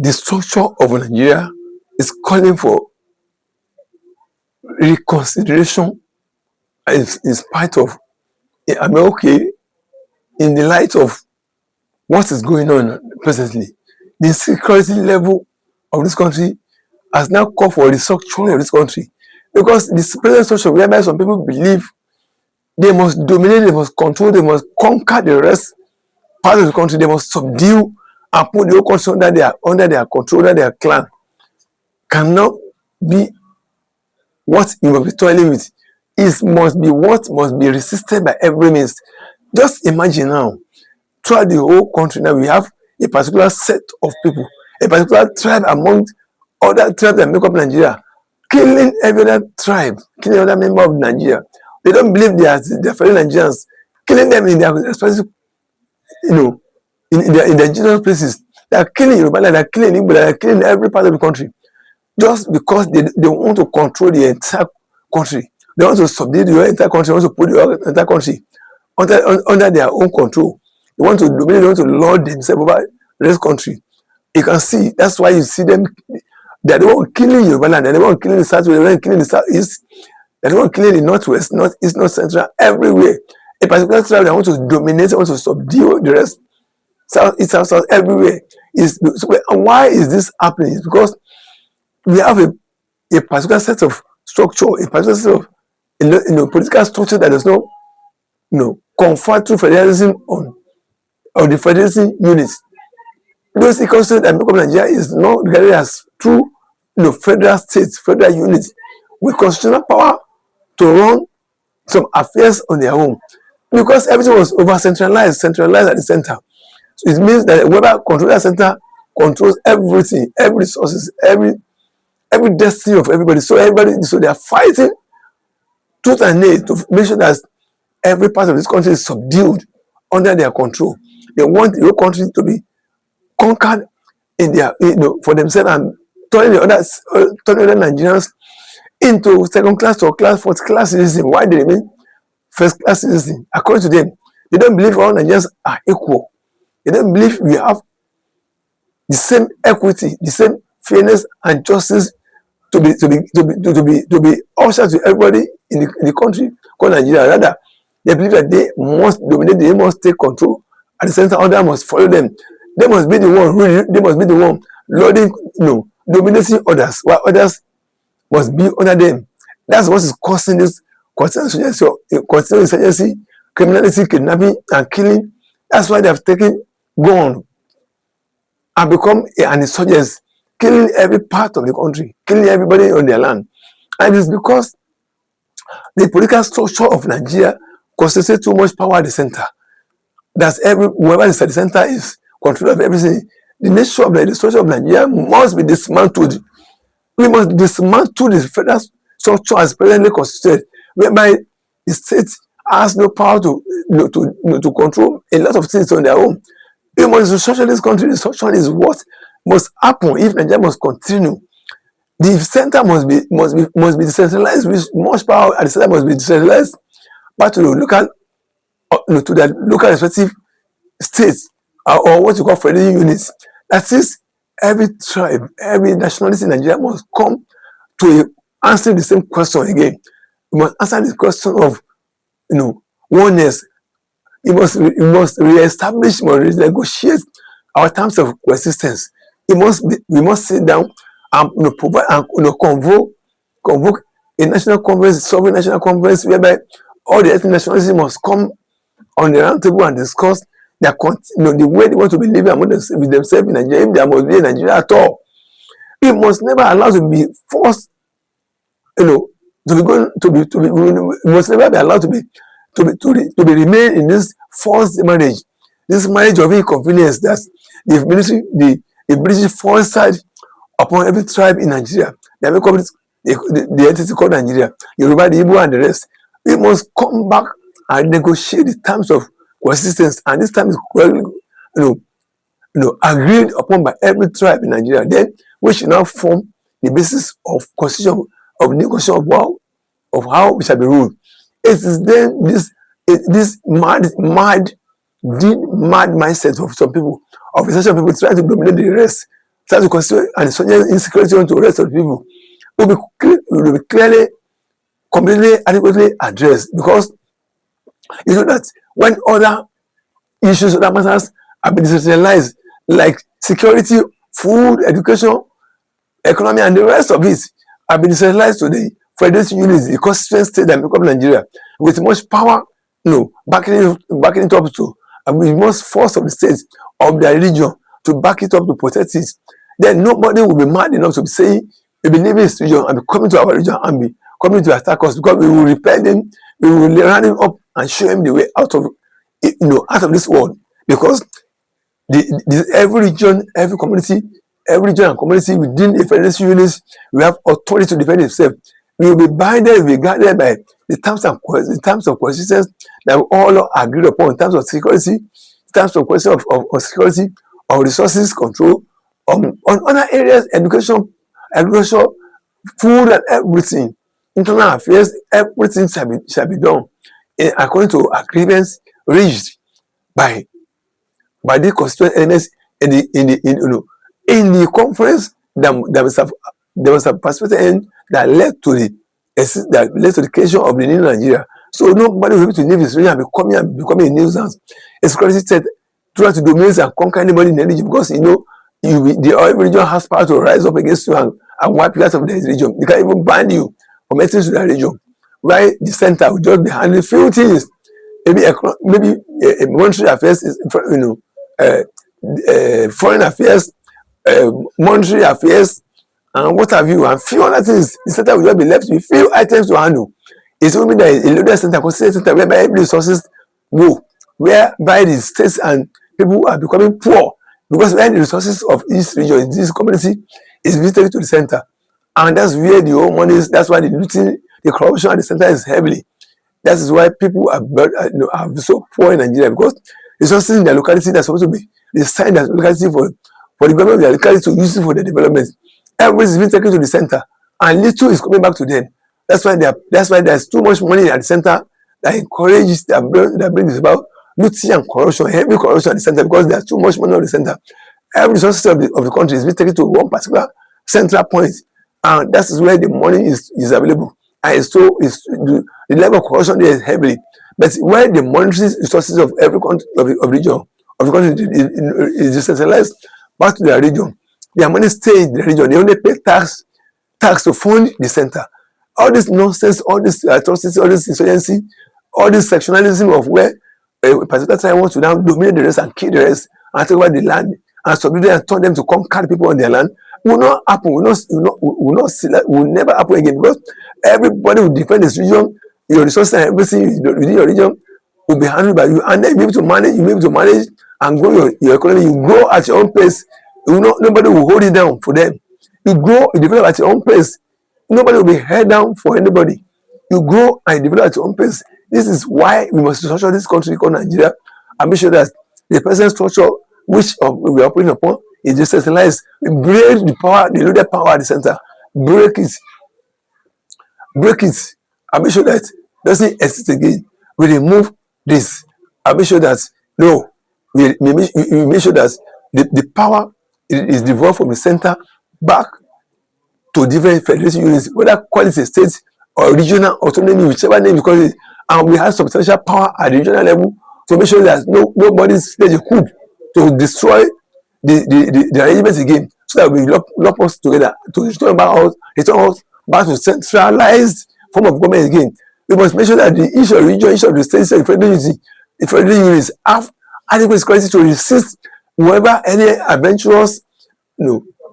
the structure of Nigeria is calling for reconsideration in spite of, I mean, okay, in the light of what is going on presently. The security level of this country has now called for restructuring of this country, because the present structure whereby some people believe they must dominate, they must control, they must conquer the rest part of the country, they must subdue and put the whole country under their control, under their clan, cannot be what you must be toiling with. It must be what must be resisted by every means. Just imagine now, throughout the whole country now we have a particular set of people, a particular tribe among other tribes that make up Nigeria, killing every other tribe, killing other member of Nigeria. They don't believe they are fellow Nigerians, killing them in their respective, in their indigenous places. They are killing Yoruba, they are killing Igbo, they are killing every part of the country, just because they want to control the entire country. They want to subdue the entire country, they want to put the entire country under their own control. They want to dominate, they want to lord themselves over this country. You can see, that's why you see them, they're the one killing Yoruba land, they're the one killing the south, they're the one killing the southeast, they're the one killing the northwest, northeast, north central, everywhere. A particular tribe that want to dominate, they want to subdue the rest, south, east, south, everywhere. And why is this happening? It's because we have a particular set of structure, a particular set of political structure that does not confer through federalism on the federalism units. Those ecosystems that make up Nigeria is not regarded as true federal states, federal units with constitutional power to run some affairs on their own, because everything was centralized at the center. So it means that whoever controls that center controls everything, every resources, every destiny of everybody. So they are fighting tooth and nail to make sure that every part of this country is subdued under their control. They want the whole country to be conquered in their, for themselves, and turning other Nigerians into second class or fourth class citizens. Why do they mean first class citizens? According to them, they don't believe all Nigerians are equal. They don't believe we have the same equity, the same fairness and justice to be ushered to everybody in the country called Nigeria. Rather, they believe that they must dominate, they must take control. At the center, others must follow them. They must be the one ruling, they must be the one loading, dominating others, while others must be under them. That's what is causing this continuous insurgency, criminality, kidnapping, and killing. That's why they have gone and become an insurgent, killing every part of the country, killing everybody on their land. And it's because the political structure of Nigeria concentrates too much power at the center. That's whoever is at the center is control of everything. The structure of Nigeria must be dismantled. We must dismantle the federal structure as presently constituted, whereby the state has no power to control a lot of things on their own. We must restructure this country. The structure is what must happen if Nigeria must continue. The center must be decentralized, with much power at the center must be decentralized back to the local, to the local respective states, or what you call federal units. That is, every tribe, every nationality in Nigeria must come to answer the same question again. You must answer the question of oneness. You must reestablish, must negotiate our terms of coexistence. We must sit down and provide and convoke a national conference, sovereign national conference, whereby all the ethnic nationalities must come on the round table and discuss the way they want to be living with themselves in Nigeria, if there must be in Nigeria at all. It must never allow to be forced, to be must never be allowed to be remain in this forced marriage, this marriage of inconvenience that the British forced upon every tribe in Nigeria. They make up the entity called Nigeria, Yoruba, the Igbo, and the rest. We must come back and negotiate the terms of coexistence, and this time is agreed upon by every tribe in Nigeria. Then we should now form the basis of constitution, of negotiation of how we shall be ruled. It is then this mad mindset of some people, of some people trying to dominate the rest start to consider and insecurity onto the rest of the people will be clearly, completely, adequately addressed, because you know that when other issues, other matters have been decentralized, like security, food, education, economy, and the rest of it have been decentralized to the federation units, the constituent state that make up Nigeria, with much power, backing it up to, and with most force of the state of their region to back it up to protect it. Then nobody will be mad enough to be saying, we'll be leaving this region and be coming to our region and be coming to attack us, because we will repel him, we will run him up and show him the way out of, out of this world. Because every region, every community, every region and community within a federation unit, we have authority to defend itself. We will be binded, we will be guided by the terms of coexistence that we all agreed upon in terms of security, in terms of question of security, of resources control, on other areas, education, agriculture, food, and everything, internal affairs, everything shall be done according to agreements reached by the constituent elements in the conference that was a participated in, that led to the creation of the new Nigeria. So nobody will be able to leave this region and becoming a nuisance. A security state try to dominate and conquer anybody in the region, because every region has power to rise up against you and wipe you out of the region. They can even ban you from entering to that region. Why the center will just be handling few things, maybe monetary affairs, foreign affairs, monetary affairs, and what have you, and few other things. The center will just be left with few items to handle. It's only that a loaded center, considered center, whereby every resources go, whereby the states and people are becoming poor, because when the resources of each region, this community, is visited to the center, and that's where the whole money is. That's why the looting, the corruption at the center is heavily. That is why people are so poor in Nigeria, because resources in their locality that's supposed to be designed as locality for the government of their locality to use it for the development. Everything is being taken to the center, and little is coming back to them. That's why there's too much money at the center that encourages that brings about looting and corruption, heavy corruption at the center, because there's too much money at the center. Every resources of the country is being taken to one particular central point, and that is where the money is available. And so the level of corruption there is heavily. But where the monetary resources of every country of the region of the country is decentralized back to their region, their money stays in the region. They only pay tax to fund the center. All this nonsense, all this atrocity, all this insurgency, all this sectionalism of where a particular tribe wants to now dominate the rest and kill the rest and take over the land and subdue them and turn them to conquer people on their land will not happen. Will never happen again, because everybody will defend this region. Your resources and everything within your region will be handled by you, and then you'll be able to manage and grow your economy. You grow at your own pace. Nobody will hold it down for them. You grow, you develop at your own pace. Nobody will be held down for anybody. You grow and develop at your own pace. This is why we must structure this country called Nigeria and make sure that the present structure which we are operating upon is decentralized. We break the power, the loaded power at the center. Break it, and make sure that it doesn't exist again. We remove this and make sure that we make sure that the power is devolved from the center back to different federation units, whether call it a state or regional autonomy, whichever name you call it, and we have substantial power at the regional level to make sure that nobody stage a coup to destroy the arrangements again, so that we lock us together to return us back to centralized form of government again. We must make sure that each of the region, each of the states, the federal units have adequate security to resist whoever any adventurous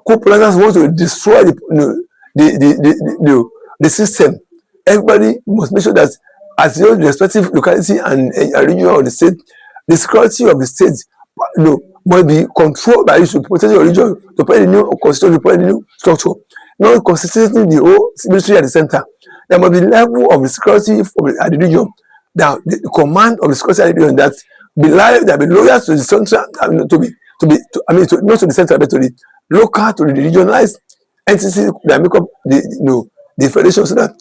co-planners want to destroy the system. Everybody must make sure that at the respective locality and region of the state, the security of the state must be controlled by you to protect your region, to put the new constitution, to put the new structure, not constituting the whole military at the center. There must be level of the security at the region, that the command of the security at the region that be loyal to the central, not to the central, but to the local, to the regionalized entities that make up the federation, so that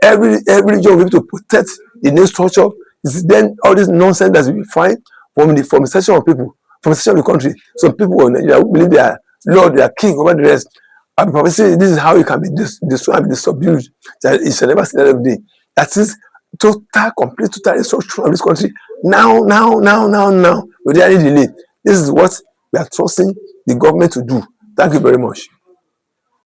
every region will be able to protect the new structure. Then all this nonsense that we find from the section of people, from the section of the country. Some people in Nigeria who believe they are Lord, you are king over the rest. And Papa say this is how you can be destroyed and be subdued. That it shall never see the end of the day. That is total, complete, total restructuring of this country. Now. Without any delay. This is what we are trusting the government to do. Thank you very much.